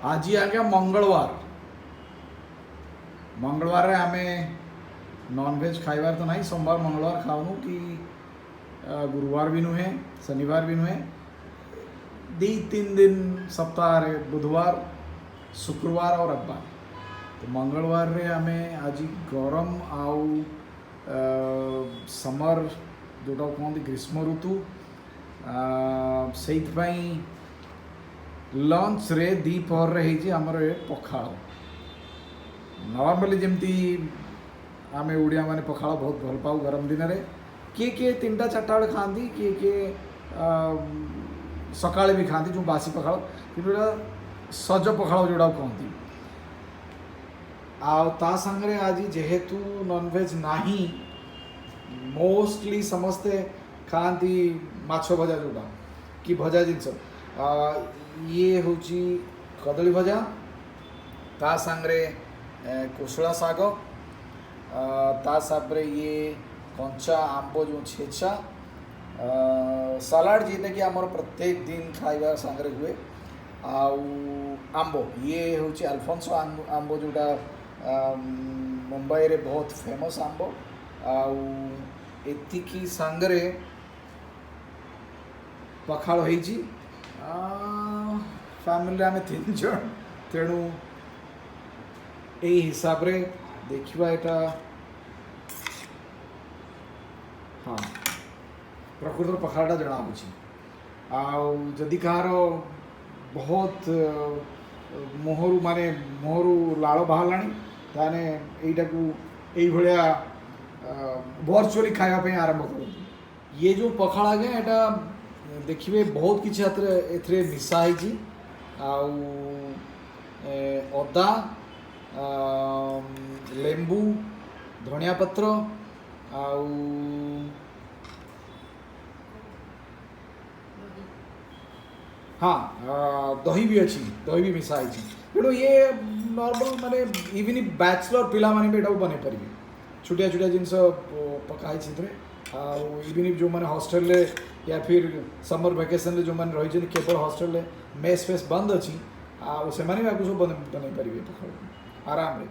आज आज्ञा मंगलवार मंगलवार रे आमे नॉनवेज खाइबार तो नहीं। सोमवार मंगलवार खाऊनु कि गुरुवार भी नुहे, शनिवार भी नुहे। दी 3 दिन सप्ताह रे बुधवार, शुक्रवार और रविवार। तो मंगलवार रे आमे आज गरम आउ समर जोटा कहते ग्रीष्म ऋतु से लंच रे दीपहर रे हमर पखाल। नॉर्मली जमती आमे ओडिया माने पखाल बहुत भल पाऊ गरम दिन रे। किए 3टा 4टा बेले खाती, किए सकाळे भी खाती जो बासी पखाल कि सज पखाल जोड़ा कहती। ता संगे आज जेहेतु नॉनवेज नहीं मोस्टली समस्ते खाती माछ भजा जोड़ा कि भजा जिनस ये हूँ कदली भजा ता संगे कोसला साग ता साबरे ये कंचा आंब जो छेचा सलाड जीते कि आमर प्रत्येक दिन खाइबा सांगरे हुए आंब ये हूँ अल्फोंसो आंब जोटा मुंबई रे बहुत फेमस आंब एतिकी सांगरे पखाल होइची। फैमिली आम 3 जन तेणु यही हिसाब रे देखिबा एटा हाँ प्रकृतर पखालटा जना पड़ी। जदि कहार बहुत मोहरु माने मोहरु लाल बाहर ताने एटा को यही भाया वर्चुअली खायापी आरंभ कर। ये जो पखाल आगे एटा देखिए बहुत किसी ए मिसाई अदा लेंबू धनिया पत्र हाँ दही भी अच्छी, दही भी मिसाई तेणु ये नॉर्मल माने इवन बैचलर पिला माने भी एटा बने पारे छोटिया छोटिया जिनस पकाई इवन जो मैंने हॉस्टल ले या फिर समर वेकेशन जो मैंने रही केवल हॉस्टल ले मेस फेस बंद अच्छी से सब बन पारे आराम रे।